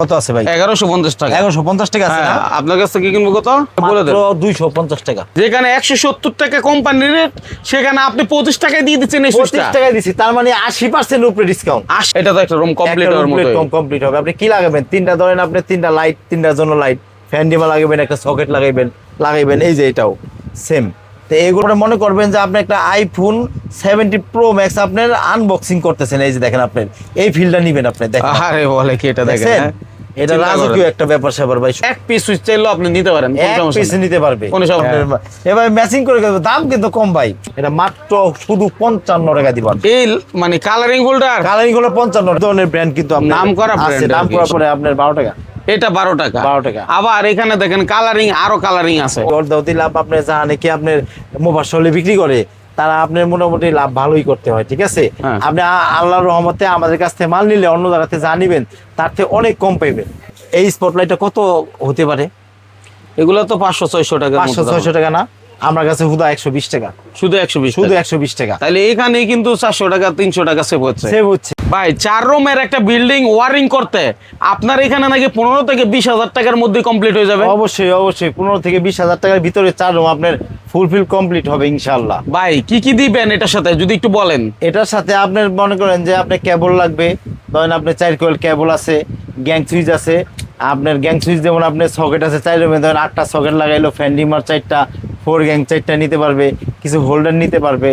কত আছে ভাই? 1150 টাকা। 1150 টাকা আছে না? আপনার কাছ থেকে কিনবো কত বলে দেন। মাত্র 250 টাকা। যেখানে 170 টাকা কোম্পানির রেট, সেখানে আপনি 25 টাকায় দিয়ে দিচ্ছেন এই 25 সুইচটা। টাকায় দিছি, তার মানে 80% উপরে ডিসকাউন্ট। এটা তো একটা রুম কমপ্লিট হওয়ার মতো। কমপ্লিট হবে। আপনি কি লাগাবেন? তিনটা ধরেন, আপনি তিনটা লাইট, তিনটার জন্য লাইট, ফ্যান ডিমা লাগাবেন, একটা সকেট লাগাইবেন এই যে এটাও সেম। তো এগুলো মনে করবেন যে আপনি একটা আইফোন 70 প্রো ম্যাক্স আপনার আনবক্সিং করতেছেন। এই যে দেখেন, আপনার এই ফিল্ডটা নিবেন আপনি, দেখেন। আরে বলে কি এটা দেখেন, এটা রাজকীয় একটা ব্যাপার স্যাপার ভাই। এক পিস সুইচ চাইলেও আপনি নিতে পারেন, এক পিস নিতে পারবে, কোনো সমস্যা নেই। এবার ম্যাচিং করে দেব। দাম কিন্তু কম ভাই, এটা মাত্র শুধু 55 টাকা দিবেন। এই মানে কালারিং হোল্ডার, কালারিং হলো 55 ধরনের ব্র্যান্ড, কিন্তু আপনার নাম করা আছে, ব্র্যান্ড। নাম করা পরে আপনার 12 টাকা। এটা 12 টাকা। 12 টাকা। আবার এখানে দেখেন কালারিং, আরো কালারিং আছে। অর্ধতি লাভ আপনি জানেন কি, আপনার মোবাইলে বিক্রি করে তারা আপনার মোটামুটি লাভ ভালোই করতে হয়, ঠিক আছে। আপনি আল্লাহর রহমতে আমাদের কাছ থেকে মাল নিলে অন্য জায়গাতে যা নিবেন তার থেকে অনেক কম পাইবেন। এই স্পটলাইটটা কত হতে পারে? এগুলো তো 500-600 টাকা। 500-600 টাকা না, আমার কাছে হুদা 120 টাকা। শুধু 120, শুধু 120 টাকা। তাহলে এখানে কিন্তু 400 টাকা 300 টাকা সেভ হচ্ছে। সেভ হচ্ছে ভাই। 4 রুমের একটা বিল্ডিং ওয়ারিং করতে আপনার এখানে নাকি 15 থেকে 20,000 টাকার মধ্যে কমপ্লিট হয়ে যাবে। অবশ্যই অবশ্যই 15 থেকে 20,000 টাকার ভিতরে 4 রুম আপনার ফুলফিল কমপ্লিট হবে ইনশাআল্লাহ। ভাই কি কি দিবেন এটার সাথে যদি একটু বলেন। এটার সাথে আপনার মনে করেন যে আপনার কেবল লাগবে, ধরেন আপনার 4 কয়েল কেবল আছে, গ্যাং সুইচ আছে। আপনার গ্যাং সুইচ যেমন আপনার সকেট আছে 4 রুমে, ধরেন 8টা সকেট লাগাইলো, ফ্যান ডিমার 4টা, 4 গ্যাং 4টা নিতে পারবে, কিছু হোল্ডার নিতে পারবে।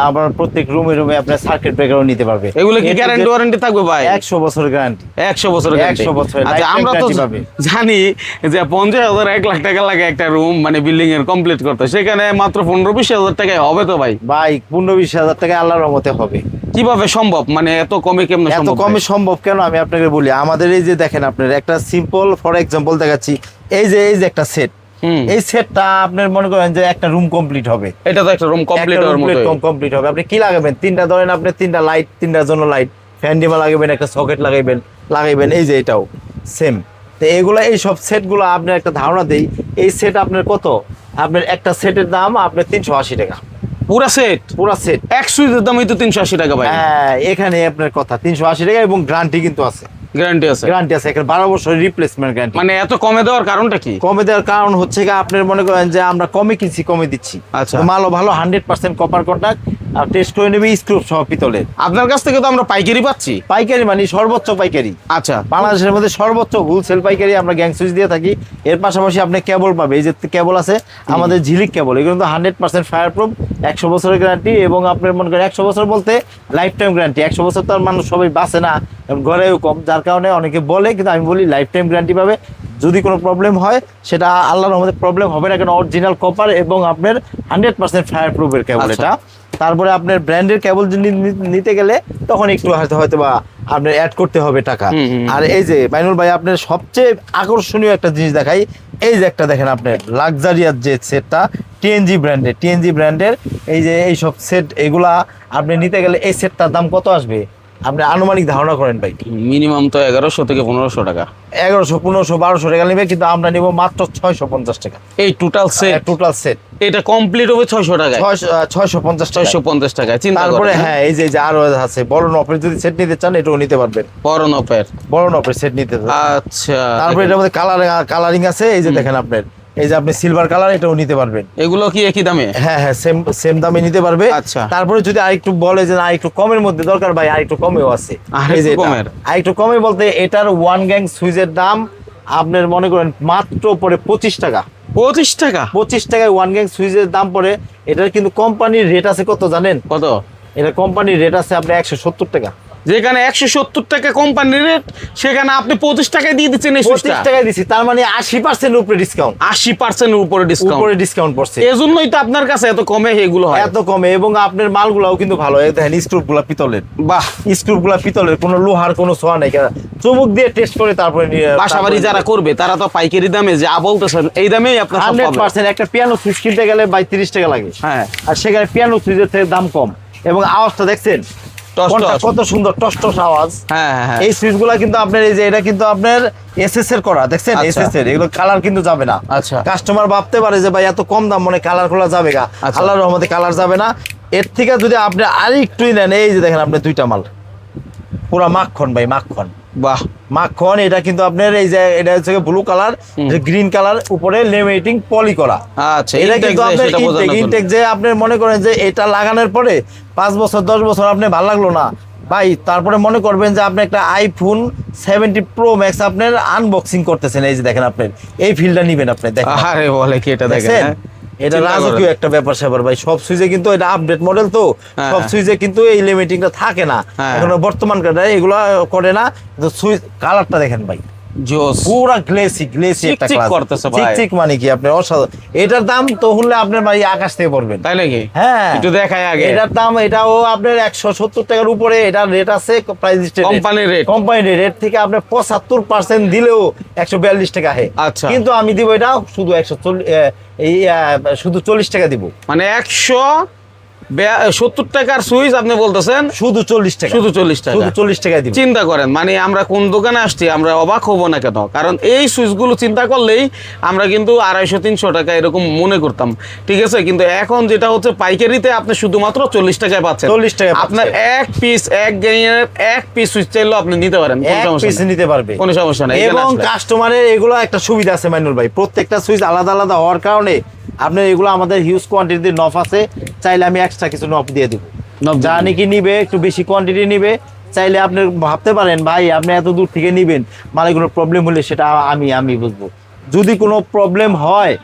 আবার প্রত্যেক রুমে রুমে আপনার সার্কিট ব্রেকারও নিতে পারবে। এগুলো কি গ্যারান্টি ওয়ারেন্টি থাকবে ভাই? 100 বছর গ্যারান্টি। 100 বছর গ্যারান্টি। 100 বছর। আচ্ছা, আমরা তো জানি যে 50,000 1 লাখ টাকা লাগে একটা রুম মানে বিল্ডিং এর কমপ্লিট করতে, সেখানে মাত্র 15-20,000 টাকায় হবে তো ভাই? ভাই 15-20,000 টাকা আল্লাহর রহমতে হবে। কিভাবে সম্ভব, মানে এত কমে কেমনে এত সম্ভব? কমে সম্ভব কেন আমি আপনাকে বলি। আমাদের এই যে দেখেন, আপনার একটা সিম্পল ফর এক্সাম্পল দেখাচ্ছি। এই যে একটা সেট, এই সেটটা আপনার মনে করেন যে একটা রুম কমপ্লিট হবে। এটা তো একটা রুম কমপ্লিট হওয়ার মতো। কমপ্লিট হবে। আপনি কি লাগাবেন? তিনটা ধরেন, আপনি তিনটা লাইট, তিনটার জন্য লাইট, ফ্যান ডিমা লাগাবেন, একটা সকেট লাগাইবেন এই যে এটাও সেম। তো এগুলো এই সব সেটগুলো আপনার একটা ধারণা দেই, এই সেট আপনার কত? আপনার একটা সেটের দাম আপনার 380 টাকা। পুরা সেট? পুরা সেট এক সুইচের দামই তো 380 টাকা ভাই। হ্যাঁ, এখানে আপনার কথা 380 টাকা, এবং গ্যারান্টি কিন্তু আছে। গ্যারান্টি আছে? গ্যারান্টি আছে, এখানে 12 বছরের রিপ্লেসমেন্ট গ্যারান্টি। মানে এত কমে দেওয়ার কারণটা কি? কমে দেওয়ার কারণ হচ্ছে কি, আপনার মনে করেন যে আমরা কমে কিনছি, কমে দিচ্ছি। আচ্ছা। মালও ভালো, 100% কপার কন্টাক্ট, আর টেস্ট করে নেবে স্ক্রু সহ পিতলের। আপনার কাছ থেকে তো আমরা পাইকারি পাচ্ছি। পাইকারি মানে সর্বোচ্চ পাইকারি। আচ্ছা। বাংলাদেশের মধ্যে সর্বোচ্চ হোলসেল পাইকারি আমরা গ্যাং সুইচ দিয়ে থাকি। এর পাশাপাশি আপনি কেবল পাবে, এই যে কেবল আছে আমাদের ঝিলিক কেবল, এগুলো তো 100% ফায়ার প্রুফ, 100 বছরের গ্যারান্টি। এবং আপনার মনে করেন 100 বছর বলতে লাইফ টাইম গ্যারান্টি। 100 বছর তো আর মানুষ সবাই বাঁচে না, ঘরেও কম, যার কারণে অনেকে বলে, কিন্তু আমি বলি লাইফ টাইম গ্যারান্টি পাবে। যদি কোনো প্রবলেম হয় সেটা আল্লাহর রহমতে প্রবলেম হবে না, কারণ অরিজিনাল কপার এবং আপনার 100% ফায়ার প্রুফের কেবল এটা। তারপরে আপনার ব্র্যান্ডের কেবল নিতে গেলে তখন একটু হয়তো বা আপনার অ্যাড করতে হবে টাকা। আর এই যে মাইনুল ভাই, আপনার সবচেয়ে আকর্ষণীয় একটা জিনিস দেখাই। এই যে একটা দেখেন, আপনার লাক্সারিয়াস যে সেটটা, টিএনজি ব্র্যান্ডের এই যে এই সব সেট, এগুলা আপনি নিতে গেলে এই সেটটার দাম কত আসবে আপনি আনুমানিক ধারণা করেন ভাই? মিনিমাম তো 1100 থেকে 1500 টাকা। 1100, 1500, 1200 টাকা নেবে, কিন্তু আমরা নিব মাত্র 650 টাকা। এই টোটাল সেট এটা কমপ্লিট হবে 600 টাকায়। 650 টাকা। 650 টাকায় চিন্তা করেন। তারপরে হ্যাঁ, এই যে আরো আছে বড় নপের, যদি সেট নিতে চান এটাও নিতে পারবেন। বড় নপের সেট নিতে চান। আচ্ছা। তারপরে এটার মধ্যে কালারিং আছে, এই যে দেখেন আপনার, এই যে আপনি সিলভার কালার, এটাও নিতে পারবেন। এগুলো কি একই দামে? হ্যাঁ হ্যাঁ, সেম দামে নিতে পারবে। আচ্ছা। তারপরে যদি আরেকটু বলে যে না একটু কমের মধ্যে দরকার ভাই, আরেকটু কমেও আছে। আরেকটু কমে বলতে এটার 1 গ্যাং সুইচের দাম আপনার মনে করেন মাত্র পড়ে 25 টাকা। 25 টাকা? 25 টাকায় 1 গ্যাং সুইচের দাম পড়ে। এটার কিন্তু কোম্পানির রেট আছে কত জানেন? কত? এটা কোম্পানির রেট আছে আপনার 170 টাকা। যেখানে 170 টাকা কোম্পানির রেট, সেখানে আপনি 25 টাকায় দিয়ে দিচ্ছেন এই সুইচটা। 25 টাকায় দিছি, তার মানে 80% উপরে ডিসকাউন্ট। 80% উপরে ডিসকাউন্ট পড়ছে। এজন্যই তো আপনার কাছে এত কমে এগুলো হয়। এত কমে, এবং আপনার মালগুলাও কিন্তু ভালো। এই দেখেন স্ক্রুগুলা পিতলের। বাহ, স্ক্রুগুলা পিতলের, কোনো লোহার কোনো ছোঁয়া নাই। চুমুক দিয়ে টেস্ট করে তারপরে বাসাবাড়ি যারা করবে তারা তো পাইকারি দামে যা বলতেছেন এই দামেই আপনার 100%। একটা পিয়ানো সুইচ কিনতে গেলে 30 টাকা লাগে। হ্যাঁ, আর সেখানে পিয়ানো সুইচের থেকে দাম কম, এবং আওয়াজটা দেখছেন কত সুন্দর টস আওয়াজ। হ্যাঁ, এই সুইচগুলা কিন্তু আপনার, এই যে এটা কিন্তু আপনার এসএস এর করা, দেখছেন এসএস এর, এগুলো কালার কিন্তু যাবে না। আচ্ছা। কাস্টমার ভাবতে পারে যে ভাই এত কম দাম মনে কালার খোলা যাবে গা, আল্লাহর রহমতে কালার যাবে না। এর থেকে যদি আপনি আরেকটুই নেন, এই যে দেখেন আপনি দুইটা মাল পুরা মাখন ভাই, মাখন। বাহ, মাখন। এটা কিন্তু আপনার এই যে এটা হচ্ছে ব্লু কালার, গ্রিন কালার, উপরে লেমিনেটিং পলি করা। আচ্ছা, এটা intake কিন্তু যে আপনার সেটা বোঝানোর জন্য। ইনটেক যে আপনি মনে করেন যে এটা লাগানোর পরে 5 বছর 10 বছর আপনি ভালো লাগলো না ভাই, তারপরে মনে করবেন যে আপনি একটা আইফোন 70 প্রো ম্যাক্স আপনার আনবক্সিং করতেছেন, এই যে দেখেন আপনার এই ফিলটা নিবেন আপনি দেখেন। আরে বলে কি এটা দেখেন, দেখছেন? হ্যাঁ? এটা চিন্তা রাজকীয় করেন। একটা ব্যাপার স্যাপার ভাই। সব সুইচে কিন্তু এটা আপডেট মডেল তো, হ্যাঁ, সব হ্যাঁ। সুইচে কিন্তু এই লিমিটিংটা থাকে না। হ্যাঁ। এখন বর্তমান এগুলো করে না। তো সুইচ কালারটা দেখেন ভাই, জোস। পুরা গ্লেসি একটা চিকচিক ক্লাস করতেছে ভাই। চিকচিক মানে কি আপনি অসাধারণ। এটার দাম তো হলে আপনার ভাই আকাশ থেকে পড়বেন। তাই নাকি? হ্যাঁ, একটু দেখাই আগে। এটার দাম এটাও আপনার 170 টাকার উপরে এটা রেট আছে, price company rate. Company rate থেকে আপনি 75% দিলেও 142 টাকা হয়। আচ্ছা। কিন্তু আমি দিব এটা শুধু 140 শুধু 40 টাকা দিব, মানে 170 টাকার সুইচ আপনি বলতেছেন, শুধু 40 টাকা, শুধু 40 টাকা। শুধু 40 টাকা দিব। চিন্তা করেন, মানে আমরা কোন দোকানে আসছি আমরা অবাক হব না কেন? কারণ এই সুইচগুলো চিন্তা করলেই আমরা কিন্তু 250-300 টাকা এরকম মনে করতাম, ঠিক আছে? কিন্তু এখন যেটা হচ্ছে পাইকারিতে আপনি শুধুমাত্র 40 টাকায় পাচ্ছেন। 40 টাকায় আপনার এক পিস এক পিস সুইচ চাইলেও আপনি নিতে পারেন, কোনো এক সমস্যা পিস নেই। নিতে পারবে, কোনো সমস্যা নেই। এখানে এবং আসলে। কাস্টমারের এগুলো একটা সুবিধা আছে মাইনুল ভাই, প্রত্যেকটা সুইচ আলাদা আলাদা হওয়ার কারণে আপনার এগুলো আমাদের হিউজ কোয়ান্টিটিতে নফ আছে, চাইলে আমি এক্সট্রা কিছু নফ দিয়ে দিব। নফ যা দিবেন। নাকি নিবে একটু বেশি কোয়ান্টিটি নিবে, চাইলে আপনি ভাবতে পারেন ভাই আপনি এত দূর থেকে নিবেন, মালে কোনো প্রবলেম হলে সেটা আমি বুঝবো। যদি কোনো প্রবলেম হয়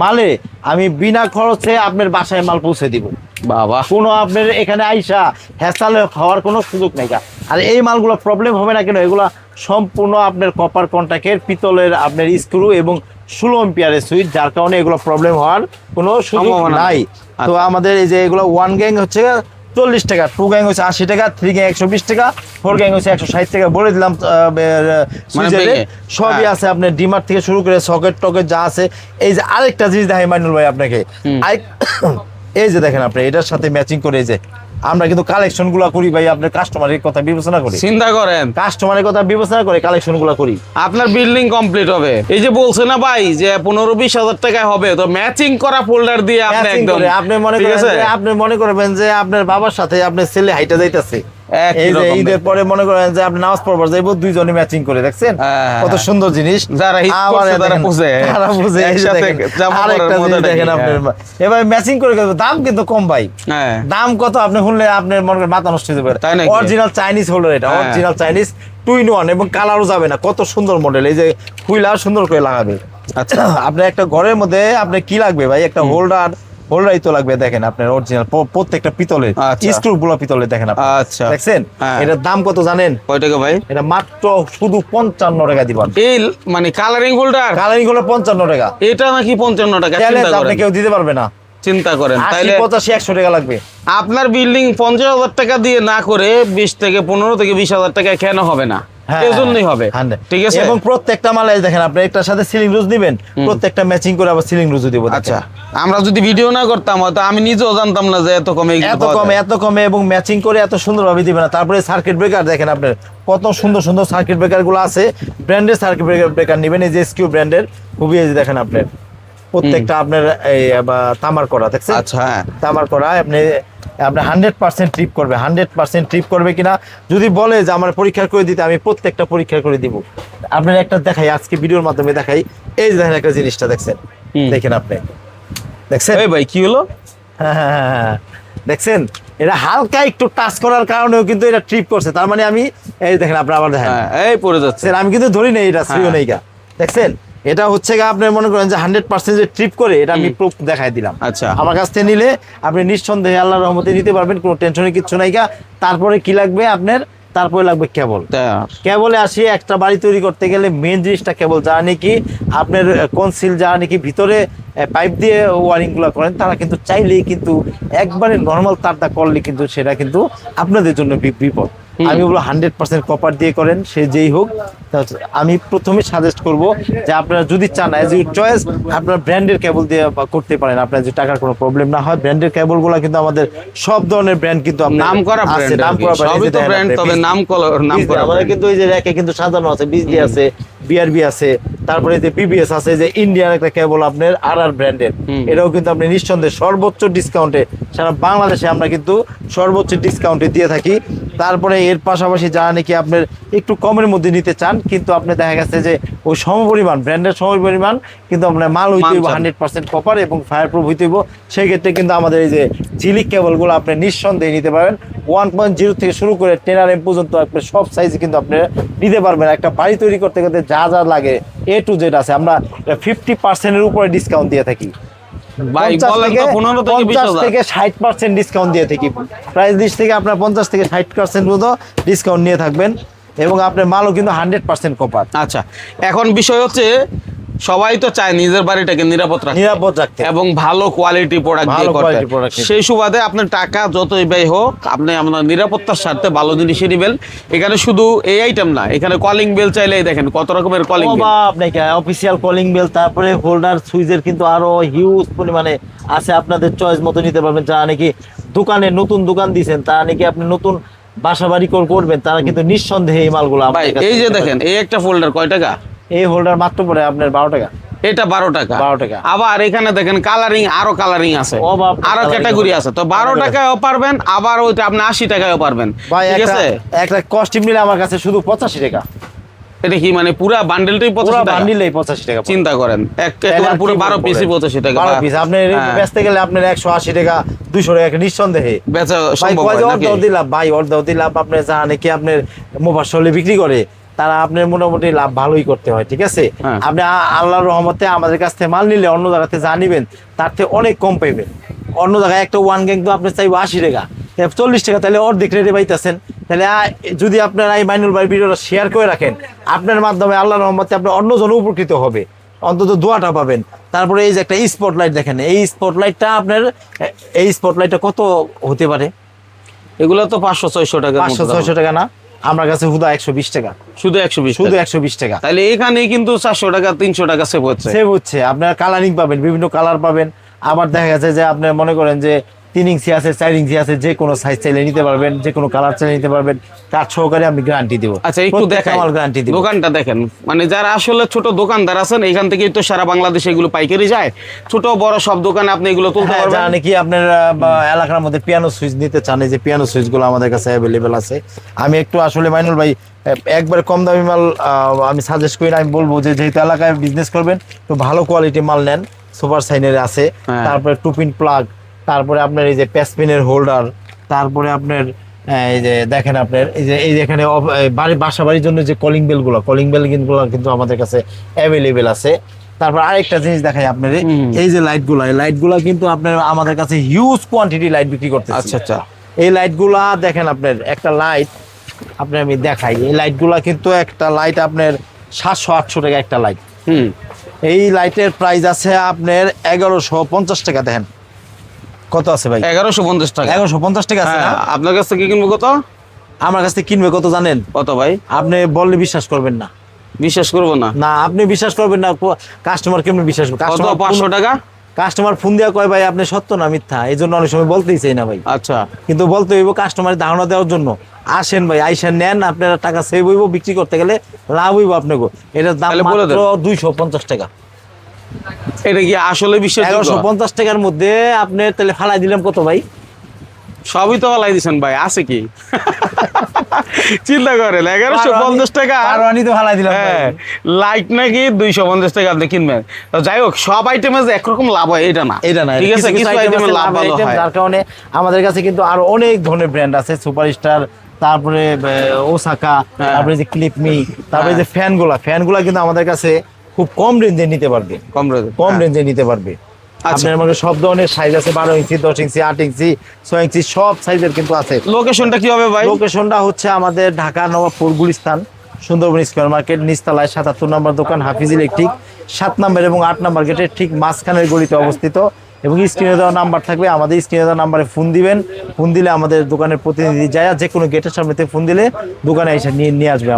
মালে, আমি বিনা খরচে আপনার বাসায় মাল পৌঁছে দিব। বাবা, কোনো আপনার এখানে আইসা হ্যাসাল হওয়ার কোনো সুযোগ নেই। আর এই মালগুলো প্রবলেম হবে না কেন, এগুলো সম্পূর্ণ আপনার কপার কন্টাক্টের পিতলের আপনার স্ক্রু এবং 16 এম্পিয়ারের সুইচ, যার কারণে এগুলো প্রবলেম হওয়ার কোনো সুযোগ সম্ভাবনা নাই। নেই। তো আমাদের এই যে এগুলো 1 গ্যাং হচ্ছে 40 টাকা, 2 গ্যাং হচ্ছে 80 টাকা, 3 গ্যাং 120 টাকা, 4 গ্যাং হচ্ছে 160 টাকা বলে দিলাম। সুইচের ভেঙে। সবই হ্যাঁ। আছে আপনার ডিমার থেকে শুরু করে সকেট টকেট যা আছে। এই যে আরেকটা জিনিস দেখাই মাইনুল ভাই আপনাকে, এই যে দেখেন আপনি এটার সাথে ম্যাচিং করে এই যে আমরা কিন্তু কালেকশন গুলা করি ভাই, আপনার কাস্টমারের কথা বিবেচনা করি, চিন্তা করেন কাস্টমারের কথা বিবেচনা করে কালেকশন গুলা করি। আপনার বিল্ডিং কমপ্লিট হবে, এই যে বলছে না ভাই যে 15-20 হাজার টাকায় হবে, তো ম্যাচিং করা ফোল্ডার দিয়ে আপনি Matching একদম করে আপনি মনে ঠিক করেন আছে? যে আপনি মনে করবেন যে আপনার বাবার সাথে আপনার ছেলে হাইটা যাইতেছে, একই এই যে রকম ঈদের পরে মনে করেন যে আপনি নামাজ পড়বার যাইবো, দুইজনে ম্যাচিং করে, দেখছেন হ্যাঁ, কত হ্যাঁ। সুন্দর জিনিস। যারা ঈদ আবার করছে তারা দেখেন, বুঝে। তারা বুঝে। এই যে একসাথে দেখেন, জামা পরার আরেকটা জিনিস মজাটা দেখেন কি, আপনার, এবার ম্যাচিং করে দাম কিন্তু কম ভাই। হ্যাঁ। দাম কত আপনি শুনলে আপনার মনে করেন মাথা নষ্ট হয়ে যাবে। তাই নাকি? অরিজিনাল চাইনিজ হোল্ডার, এটা হ্যাঁ। অরিজিনাল চাইনিজ 2-in-1 এবং কালারও যাবে না, কত সুন্দর মডেল। এই যে খুইলা সুন্দর করে লাগাবে। আচ্ছা। আপনার একটা ঘরের মধ্যে আপনার কি লাগবে ভাই, একটা হোল্ডারই তো লাগবে। দেখেন আপনার অরিজিনাল প্রত্যেকটা পিতলের, আচ্ছা। স্ক্রু গুলো পিতলের, দেখেন আপনি। আচ্ছা। দেখছেন হ্যাঁ। এটার দাম কত জানেন? কয় টাকা ভাই? এটা মাত্র শুধু 55 টাকা দিবেন। এই মানে কালারিং হোল্ডার কালারিং হলো 55 টাকা। এটা নাকি 55 টাকা? চ্যালেঞ্জ চিন্তা আপনি করেন, কেউ দিতে পারবে না। চিন্তা করেন 80, তাইলে 85, 100 টাকা লাগবে। আপনার বিল্ডিং 50,000 টাকা দিয়ে না করে 15,000-20,000 টাকা কেন হবে না? হ্যাঁ, এই জন্যই হবে, 100 ঠিক আছে? এবং প্রত্যেকটা মালে দেখেন আপনি একটার সাথে সিলিং রুজ দিবেন, প্রত্যেকটা ম্যাচিং করে আবার সিলিং রুজও দিব। আচ্ছা, আমরা যদি ভিডিও না করতাম হয়তো আমি নিজেও জানতাম না যে এত কমে এগুলো পাওয়া যায়। এত কমে এবং ম্যাচিং করে এত সুন্দরভাবে দিবেন না। তারপরে সার্কিট ব্রেকার দেখেন আপনার কত সুন্দর সুন্দর সার্কিট ব্রেকার গুলো আছে, ব্র্যান্ডের সার্কিট ব্রেকার নেবেন, এই যে এসকিউ ব্র্যান্ডের, খুবই এই যে দেখেন আপনার প্রত্যেকটা আপনার এই তামার করা, দেখছেন? আচ্ছা, হ্যাঁ। তামার করা। আপনি 100% ট্রিপ করবে, 100% ট্রিপ করবে কিনা যদি বলে যে আমার পরীক্ষা করে দিতে, আমি প্রত্যেকটা পরীক্ষা করে দিব। আপনার একটা দেখাই, আজকে ভিডিওর মাধ্যমে দেখাই। এই যে দেখেন একটা জিনিসটা, দেখছেন? দেখেন আপনি, দেখছেন? এই ভাই কি হলো? হ্যাঁ, দেখছেন? এটা হালকা একটু টাচ করার কারণেও কিন্তু এটা ট্রিপ করছে। তার মানে আমি এই দেখেন আপনি আবার দেখেন, হ্যাঁ, এই পড়ে যাচ্ছে। আমি কিন্তু ধরি নেই, এটা শ্রীও নেই গা, দেখছেন? এটা হচ্ছে গা আপনার মনে করেন যে 100% যে ট্রিপ করে, এটা আমি প্রুফ দেখাই দিলাম। আচ্ছা। আমার কাছ থেকে নিলে আপনি নিঃসন্দেহে আল্লাহর রহমতে নিতে পারবেন, কোনো টেনশনের কিচ্ছু নাই গা। তারপরে কি লাগবে আপনার? তারপরে লাগবে কেবল। কেবলে আসি, একটা বাড়ি তৈরি করতে গেলে মেন জিনিসটা কেবল, যারা নাকি আপনার কনসিল, যারা নাকি ভিতরে পাইপ দিয়ে ওয়ারিং গুলো করেন, তারা কিন্তু চাইলেই কিন্তু একবারে নর্মাল তারটা করলে কিন্তু সেটা কিন্তু আপনাদের জন্য বিপদ। আমি বলবো 100% কপার দিয়ে করেন, সে যেই হোক। আমি প্রথমে সাজেস্ট করব যে আপনারা যদি চান, এজ ইউর চয়েস, আপনারা ব্র্যান্ডের কেবল দিয়ে করতে পারেন, আপনার যে টাকার কোনো প্রবলেম না হয়। ব্র্যান্ডের কেবল গুলা কিন্তু আমাদের সব ধরনের ব্র্যান্ড কিন্তু নাম করা আছে, নাম করা ব্র্যান্ড, তবে নাম করা আমাদের কিন্তু এই যে র্যাকে কিন্তু সাজানো আছে, বিজলি আছে, বিআরবি আছে, তারপরে যে পিবিএস আছে, যে ইন্ডিয়ান একটা কেবল আপনার আর ব্র্যান্ডের, এটাও কিন্তু আপনি নিঃসন্দেহে সর্বোচ্চ ডিসকাউন্টে সারা বাংলাদেশে আমরা কিন্তু সর্বোচ্চ ডিসকাউন্টে দিয়ে থাকি। তারপরে এর পাশাপাশি যারা নাকি আপনার একটু কমের মধ্যে নিতে চান, কিন্তু আপনি দেখা গেছে যে ওই সমপরিমাণ ব্র্যান্ডের সমপরিমাণ কিন্তু আপনার মাল হইতে হইব 100% কপার এবং ফায়ার প্রুফ হইতে হইব, সেই ক্ষেত্রে কিন্তু আমাদের এই যে ঝিলিক কেবলগুলো আপনি নিঃসন্দেহে নিতে পারবেন। 1.0 থেকে শুরু করে 10RM পর্যন্ত আপনি সব সাইজে কিন্তু আপনি নিতে পারবেন। একটা বাড়ি তৈরি করতে করতে যা যা লাগে A to Z আছে, আমরা 50%-এর উপরে ডিসকাউন্ট দিয়ে থাকি। ভাই বলেন তো 15 থেকে 20,000 থেকে 60% ডিসকাউন্ট দিয়ে থাকি। প্রাইস লিস্ট থেকে আপনার 50 থেকে 60% পর্যন্ত ডিসকাউন্ট নিয়ে থাকবেন এবং আপনার মালও কিন্তু 100% কপার। আচ্ছা, এখন বিষয় হচ্ছে সবাই তো চায় নিজের বাড়িটাকে নিরাপদ রাখতে এবং ভালো কোয়ালিটি প্রোডাক্ট দিয়ে করতে। সেই সুবাদে আপনার টাকা যতই ব্যয় হোক, আপনি আপনার নিরাপত্তার স্বার্থে ভালো জিনিসই নেবেন। এখানে শুধু এই আইটেম না, এখানে কলিং বেল চাইলেই দেখেন কত রকমের কলিং বেল, আপনাকে অফিসিয়াল কলিং বেল, তারপরে হোল্ডার সুইচের কিন্তু আরো হিউজ পরিমাণে আছে, আপনাদের চয়েস মতো নিতে পারবেন। যারা নাকি দোকানে নতুন দোকান দিয়েছেন, তারা নাকি আপনি নতুন বাসা বাড়ি করবেন, তারা কিন্তু নিঃসন্দেহে এই মালগুলো এই যে দেখেন, এই একটা ফোল্ডার কয় টাকা? এই হোল্ডার মাত্র পড়ে আপনার 12 টাকা। এটা 12 টাকা। 12 টাকা। আবার এখানে দেখেন কালারিং, আরো কালারিং আছে, আরো ক্যাটাগরি আছে। তো 12 টাকায়ও পারবেন, আবার ওইটা আপনি 80 টাকায়ও পারবেন। ঠিক আছে, একটা কস্টিউম নিলে আমার কাছে শুধু 85 টাকা। এটা কি মানে পুরো বান্ডেলটাই 85 টাকা? বান্ডেলই 85 টাকা। চিন্তা করেন, একেবারে পুরো 12 পিসই 85 টাকা। 12 পিস আপনি বেচতে গেলে আপনার 180 টাকা 200 টাকা নিঃসন্দেহে বেচা সম্ভব হয় নাকি? অর্ধ দিলাম আপনি জানেন নাকি আপনার মোবাশলে বিক্রি করে, তারা আপনার মোটামুটি লাভ ভালোই করতে হয়। ঠিক আছে, আপনি আল্লাহর রহমতে আমাদের কাছ থেকে মাল নিলে অন্য জায়গাতে যা নিবেন তার থেকে অনেক কম পাইবেন। অন্য জায়গায় একটা ওয়ান গ্যাং তো আপনি চাইবো 80 টাকা, 40 টাকা, তাহলে অর্ধেক রেটে পাইতেছেন। তাহলে যদি আপনারা এই মাইনুল ভাই ভিডিওটা শেয়ার করে রাখেন, আপনার মাধ্যমে আল্লাহর রহমতে আপনার অন্যজন উপকৃত হবে, অন্তত দোয়াটা পাবেন। তারপরে এই যে একটা স্পটলাইট দেখেন, এই স্পটলাইটটা কত হতে পারে? এগুলো তো 500-600 টাকা। 500-600 টাকা না, আমার কাছে হুদা 120 টাকা। শুধু 120 টাকা। তাহলে এখানে কিন্তু 400 টাকা 300 টাকা সেভ হচ্ছে। আপনার কালারিং পাবেন, বিভিন্ন কালার পাবেন। আবার দেখা গেছে যে আপনার মনে করেন যে 3 ইঞ্চি আছে, 4 ইঞ্চি আছে, যে কোনো সাইজ চাইলে নিতে পারবেন, যে কোনো কালার চাইলে নিতে পারবেন। কাঠ সহকারে আমি গ্যারান্টি দেবো। আচ্ছা, একটু দেখাই, আমার গ্যারান্টি দেব। দোকানটা দেখেন, মানে যারা আসলে ছোট দোকানদার আছেন, এখান থেকেই তো সারা বাংলাদেশে এগুলো পাইকারি যায়। ছোট বড় সব দোকানে আপনি এগুলো তুলতে পারবেন। জানেন কি আপনার এলাকার মধ্যে পিয়ানো সুইচ নিতে চান, এই যে পিয়ানো সুইচগুলো আমাদের কাছে অ্যাভেলেবেল আছে। আমি একটু আসলে মাইনুল ভাই একবার কম দামি মাল আমি সাজেস্ট করি না, আমি বলবো যে যেহেতু এলাকায় বিজনেস করবেন তো ভালো কোয়ালিটি মাল নেন। সুপার সাইনের আছে, তারপরে টুপিন প্লাগ, তারপরে আপনার এই যে প্যাসপিনের হোল্ডার, তারপরে আপনার এই যে দেখেন আপনার এই যে এখানে বাসা বাড়ির জন্য যে কলিং বেলগুলো কিন্তু আমাদের কাছে অ্যাভেলেবেল আছে। তারপর আরেকটা জিনিস দেখাই আপনার, এই যে লাইটগুলা কিন্তু আপনার আমাদের কাছে হিউজ কোয়ান্টিটি লাইট বিক্রি করতেছে। আচ্ছা, এই লাইটগুলা দেখেন আপনার, একটা লাইট আপনার আমি দেখাই, এই লাইটগুলা কিন্তু একটা লাইট আপনার 700-800 টাকা একটা লাইট। এই লাইটের প্রাইস আছে আপনার 1150 টাকা। দেখেন কত আছে ভাই? 1150 টাকা। 1150 টাকা আছে না? আপনার কাছ থেকে কিনবো কত? আমার কাছ থেকে কিনবে কত জানেন? কত ভাই? আপনি বললে বিশ্বাস করবেন না। বিশ্বাস করবো না? না, আপনি বিশ্বাস করবেন না, কাস্টমার কেমন বিশ্বাস করবে? কত? 500 টাকা। কাস্টমার ফোন দিয়া কয় ভাই আপনি সত্য না মিথ্যা, এই জন্য অনেক সময় বলতেই চাই না ভাই। আচ্ছা, কিন্তু বলতে হইব কাস্টমারের ধারণা দেওয়ার জন্য। আসেন ভাই, আইসা নেন, আপনারা টাকা সেভ হইব, বিক্রি করতে গেলে লাভ হইব আপনাকে। এটার দাম মাত্র 250 টাকা। এটা কি আসলে বিশ্বাস? 1150 টাকার মধ্যে আপনি তাহলে ফালাই দিলাম কত ভাই? সবই তো ফালাই দিচ্ছেন ভাই, আছে কি? চিন্তা করেন, 1150 টাকা তো ফালাই দিলাম। লাইট নাকি 250 টাকা আপনি কিনবেন। তো যাই হোক, সব আইটেমে যে একরকম লাভ হয় এটা না। ঠিক আছে, কিছু আইটেমে লাভ ভালো হয়। যার কারণে আমাদের কাছে কিন্তু আরো অনেক ধরনের ব্র্যান্ড আছে, সুপারস্টার, তারপরে ওসাকা, তারপরে যে ক্লিপমি, তারপরে যে ফ্যানগুলা কিন্তু আমাদের কাছে খুব কম রেঞ্জে নিতে পারবে। কম রেঞ্জে নিতে পারবে। আপনার মানে সব ধরনের সাইজ আছে, 12 ইঞ্চি, 10 ইঞ্চি, 8 ইঞ্চি, 6 ইঞ্চি, সব সাইজের কিন্তু আছে। লোকেশনটা কি হবে ভাই? লোকেশনটা হচ্ছে আমাদের ঢাকা নবাবপুর গুলিস্তান সুন্দরবন স্কয়ার মার্কেট নিচতলায় 77 নম্বর দোকান হাফিজ ইলেকট্রিক, 7 নম্বর এবং 8 নম্বর গেটের ঠিক মাঝখানের গলিতে অবস্থিত। এবং স্ক্রিনে দেওয়া নাম্বার থাকবে, আমাদের স্ক্রিনে দেওয়া নাম্বারে ফোন দিবেন। ফোন দিলে আমাদের দোকানের প্রতিনিধি যায়, যে কোনো গেটের সামনে থেকে ফোন দিলে দোকানে এসে নিয়ে আসবে।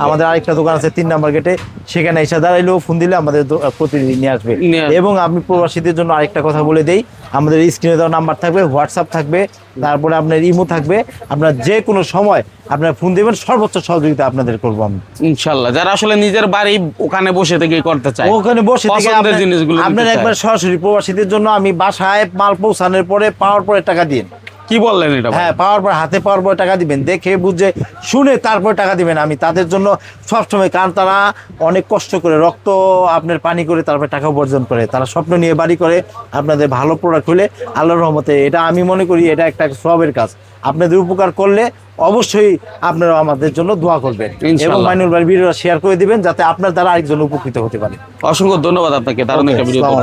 আমাদের আরেকটা দোকান আছে 3 নম্বর গেটে, সেখানে এসে দাঁড়াইলেও ফোন দিলে আমাদের প্রতিনিধি নিয়ে আসবে। এবং আমি প্রবাসীদের জন্য আরেকটা কথা বলে দেই, আমাদের স্ক্রিনে দেওয়া নাম্বার থাকবে, হোয়াটসঅ্যাপ থাকবে, তারপরে আপনার ইমো থাকবে, আপনার যে কোনো সময় আপনার ফোন দিবেন, সর্বোচ্চ সহযোগিতা আপনাদের করবো আমি। ইনশাল্লাহ, যারা আসলে নিজের বাড়ি ওখানে বসে থেকে করতে চায়, ওখানে বসে থেকে পছন্দের জিনিসগুলো নিতে আপনার চায়। একবার সরাসরি প্রবাসীদের জন্য আমি বাসায় মাল পৌঁছানোর পরে পাওয়ার পরে টাকা দিন। কি বললেন এটা ভাই? হ্যাঁ, পাওয়ার পর হাতে পাওয়ার পরে টাকা দিবেন, দেখে বুঝে শুনে তারপরে টাকা দিবেন। আমি তাদের জন্য সবসময়, কারণ তারা অনেক কষ্ট করে রক্ত আপনার পানি করে তারপরে টাকা উপার্জন করে, তারা স্বপ্ন নিয়ে বাড়ি করে। আপনাদের ভালো প্রোডাক্ট হলে আল্লাহর রহমতে এটা আমি মনে করি এটা একটা সওয়াবের কাজ। আপনাদের উপকার করলে অবশ্যই আপনারা আমাদের জন্য দোয়া করবেন এবং ইনশাআল্লাহ। মাইনুল ভাই ভিডিওটা শেয়ার করে দিবেন যাতে আপনার দ্বারা আরেকজন উপকৃত হতে পারে। অসংখ্য ধন্যবাদ আপনাকে দারুণ Okay, একটা ভিডিও আসসালামু